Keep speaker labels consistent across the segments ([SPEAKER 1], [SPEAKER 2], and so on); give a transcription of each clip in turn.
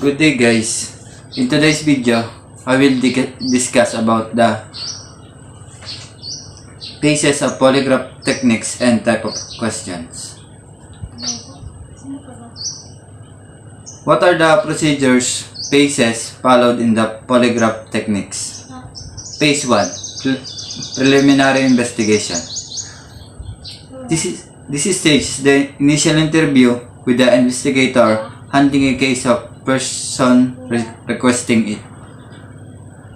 [SPEAKER 1] Good day guys. In today's video, I will discuss about the phases of polygraph techniques and type of questions. What are the procedures, phases followed in the polygraph techniques? Phase 1, preliminary investigation. This stage is the initial interview with the investigator handling a case of person requesting it.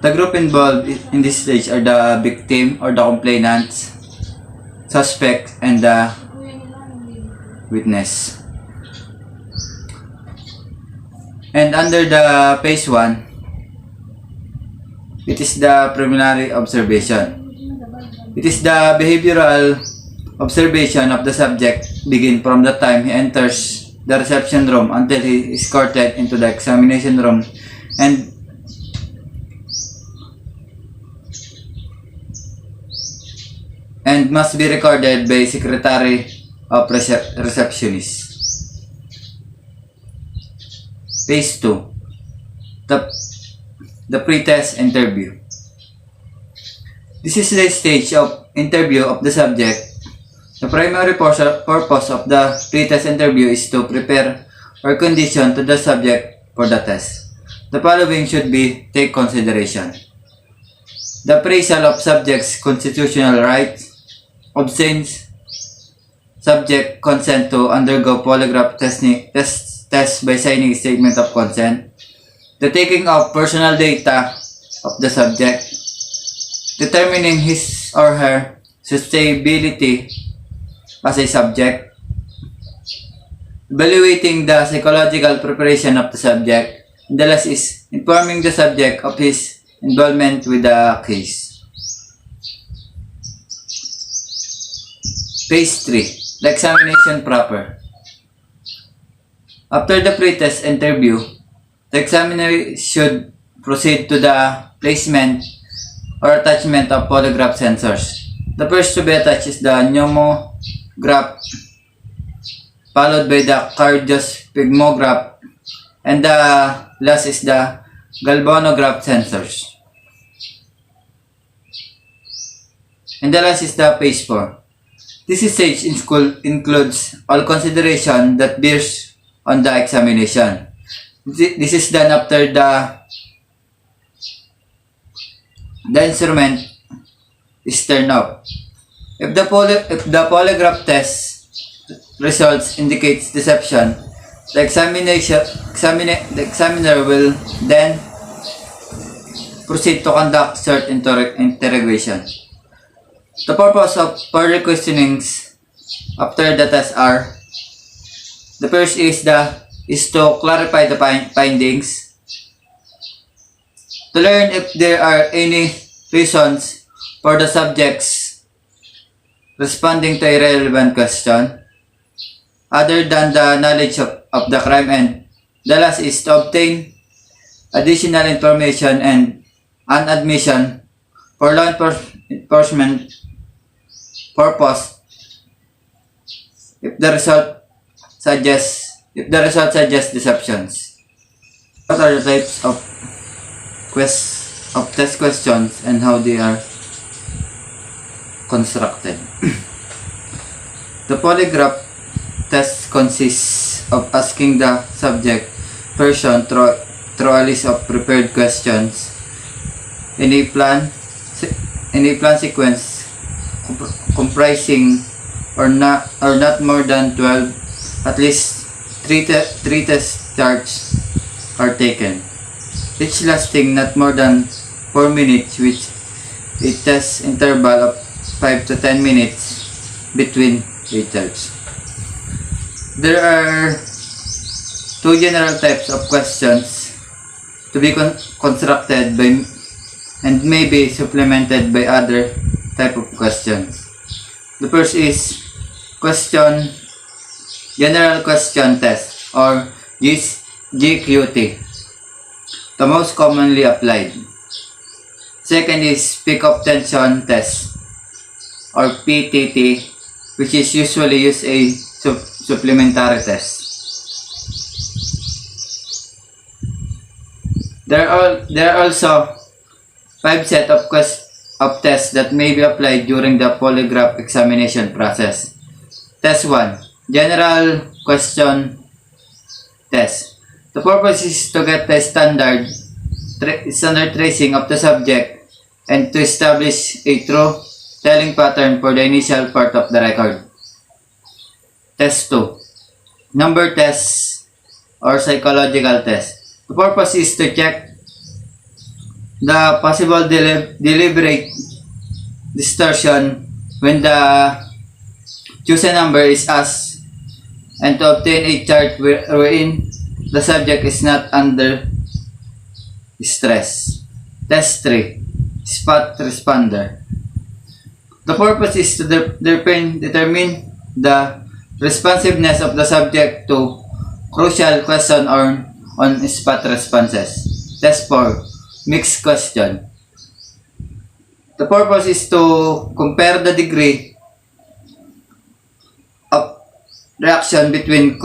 [SPEAKER 1] The group involved in this stage are the victim or the complainants, suspect, and the witness. And under the phase 1, it is the preliminary observation. It is the behavioral observation of the subject begin from the time he enters the reception room until he is escorted into the examination room and must be recorded by secretary of receptionist. Phase 2, the pre-test interview. This is the stage of interview of the subject. The primary purpose of the pre-test interview is to prepare or condition to the subject for the test. The following should be take consideration: the appraisal of subject's constitutional rights, obtains subject consent to undergo polygraph test by signing a statement of consent, the taking of personal data of the subject, determining his or her suitability as a subject, evaluating the psychological preparation of the subject, and the last is informing the subject of his involvement with the case. Phase 3, the examination proper. After the pre-test interview, the examiner should proceed to the placement or attachment of polygraph sensors. The first to be attached is the pneumograph, followed by the cardiosphygmograph, and the last is the galvanograph sensors. And the last is the phase 4. This stage in school includes all consideration that bears on the examination. This is done after the instrument is turned off. If the polygraph test results indicates deception, the examiner will then proceed to conduct short interrogation. The purpose of further questionings after the test are: the first is to clarify the findings, to learn if there are any reasons for the subjects responding to a relevant question other than the knowledge of the crime, and the last is to obtain additional information and an admission for law enforcement purpose if the result suggests deceptions. What are the types of test questions and how they are constructed? The polygraph test consists of asking the subject person through a list of prepared questions in a plan sequence comprising or not more than 12. At least three test charts are taken, each lasting not more than 4 minutes, with a test interval of 5 to 10 minutes between each charts. There are two general types of questions to be constructed by and may be supplemented by other type of questions. The first is general question test, or GQT, the most commonly applied. Second is pick-up tension test, or PTT, which is usually used a supplementary test. There are also 5 set of tests that may be applied during the polygraph examination process. Test 1. General question test. The purpose is to get the standard tracing of the subject and to establish a true telling pattern for the initial part of the record. Test 2. Number test or psychological test. The purpose is to check the possible deliberate distortion when the chosen number is asked and to obtain a chart wherein the subject is not under stress. Test 3. Spot responder. The purpose is to determine the responsiveness of the subject to crucial question or on spot responses. Test 4. Mixed question. The purpose is to compare the degree of reaction between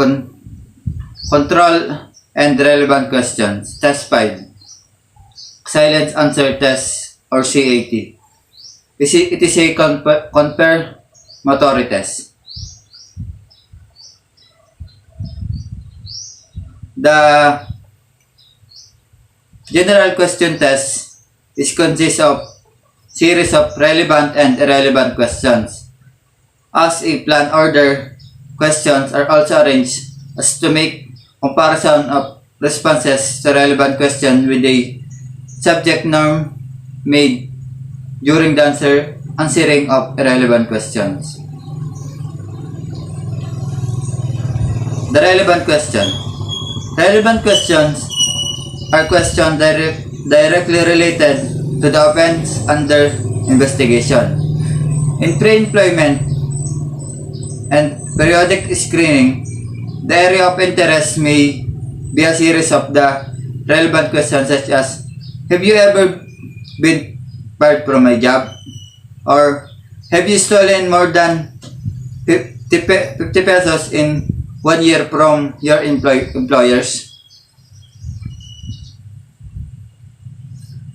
[SPEAKER 1] control and relevant questions. Test 5. Silent answer test or CAT. It is a confirmatory test. The general question test consists of series of relevant and irrelevant questions. As a plan order, questions are also arranged as to make comparison of responses to relevant question with a subject norm made during the answering of irrelevant questions. The relevant question. Relevant questions are questions directly related to the offense under investigation. In pre-employment and periodic screening, the area of interest may be a series of the relevant questions such as, have you ever been fired from a job? Or have you stolen more than 50 pesos in 1 year from your employers?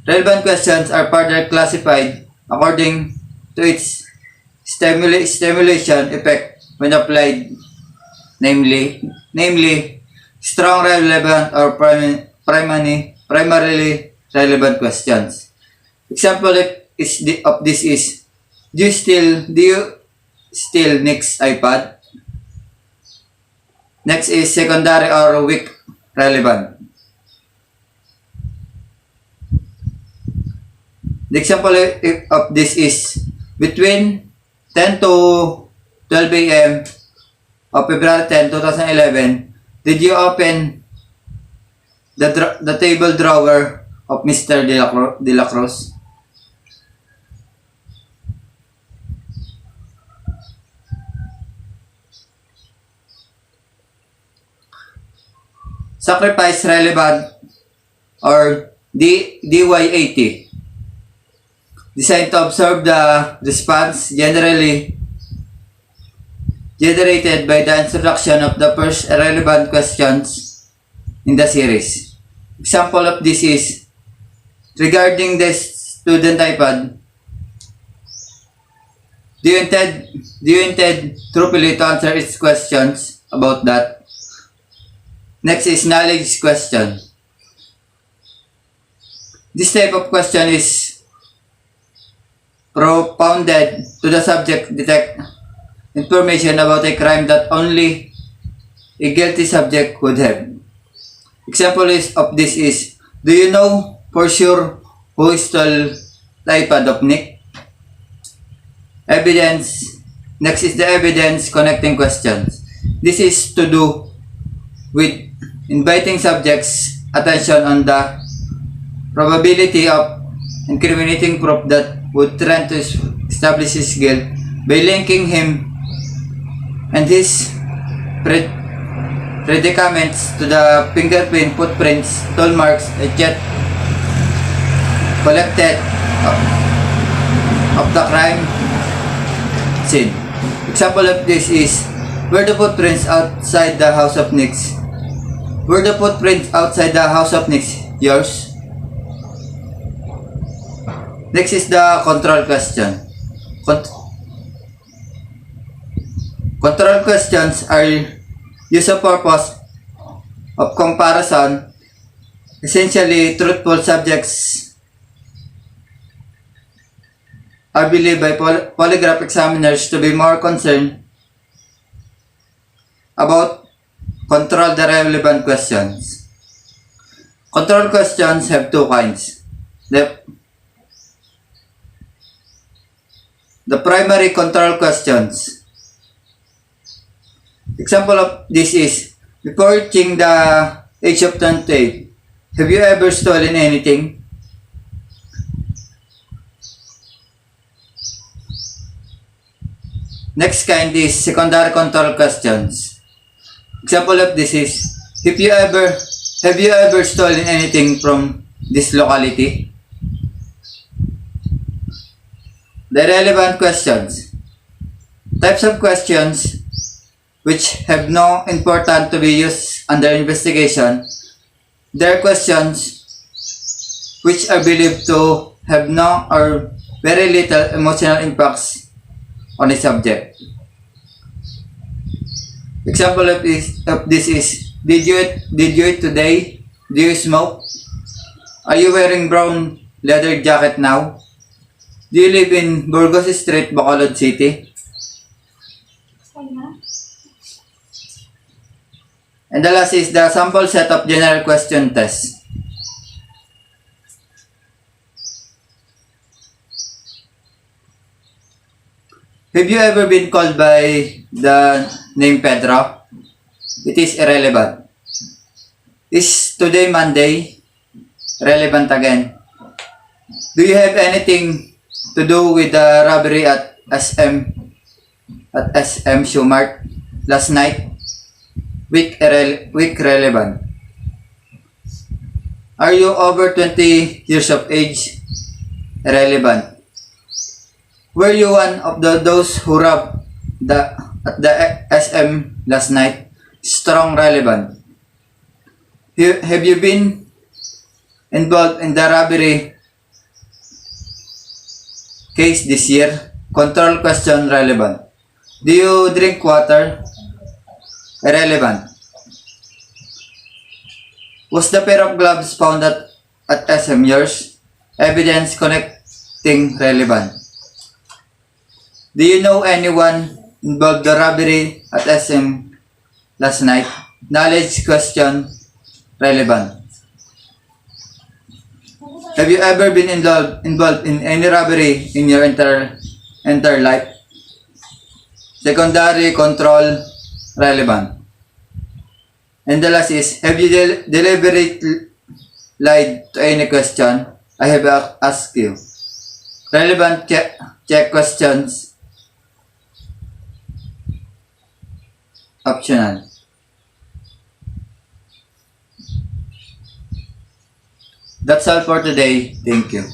[SPEAKER 1] Relevant questions are further classified according to its stimulation effect when applied, namely strong relevant or primarily relevant questions. Example of this is, do you steal Nick's iPad? Next is secondary or weak relevant. The example of this is, between 10 to 12 a.m. of February 10, 2011, did you open the table drawer of Mr. De La Cruz? Sacrifice relevant or DY80. Designed to observe the response generally generated by the introduction of the first relevant questions in the series. Example of this is, regarding the student iPad, do you intend truthfully to answer its questions about that? Next is knowledge question. This type of question is propounded to the subject detect information about a crime that only a guilty subject would have. Example of this is, do you know for sure who stole the iPad of Nick? Evidence. Next is the evidence connecting questions. This is to do with inviting subjects' attention on the probability of incriminating proof that would tend to establish his guilt by linking him and his predicaments to the fingerprint, footprints, tool marks, etc. collected of the crime scene. Example of this is, were the footprints outside the house of Nick's? Were the footprints outside the house of Nick's yours? Next is the control question. Control questions are use of purpose of comparison. Essentially, truthful subjects are believed by polygraph examiners to be more concerned about control the relevant questions. Control questions have two kinds. The primary control questions. Example of this is, before reaching the age of 28, have you ever stolen anything? Next kind is secondary control questions. Example of this is, have you ever stolen anything from this locality? The relevant questions. Types of questions which have no importance to be used under investigation. There are questions which are believed to have no or very little emotional impacts on a subject. Example of this is, did you eat today? Do you smoke? Are you wearing brown leather jacket now? Do you live in Burgos Street, Bacolod City? And the last is the sample set of general question test. Have you ever been called by the name Pedro? It is irrelevant. Is today Monday? Relevant again. Do you have anything to do with the robbery at SM Schumart last night? Week relevant. Are you over 20 years of age? Irrelevant. Were you one of those who robbed at the SM last night? Strong relevant. Have you been involved in the robbery case this year? Control question relevant. Do you drink water? Irrelevant. Was the pair of gloves found at SM yours? Evidence connecting relevant. Do you know anyone involved the robbery at SM last night? Knowledge question relevant. Have you ever been involved in any robbery in your entire life? Secondary control relevant. And the last is, have you deliberately lied to any question I have asked you? Relevant check questions. Optional. That's all for today. Thank you.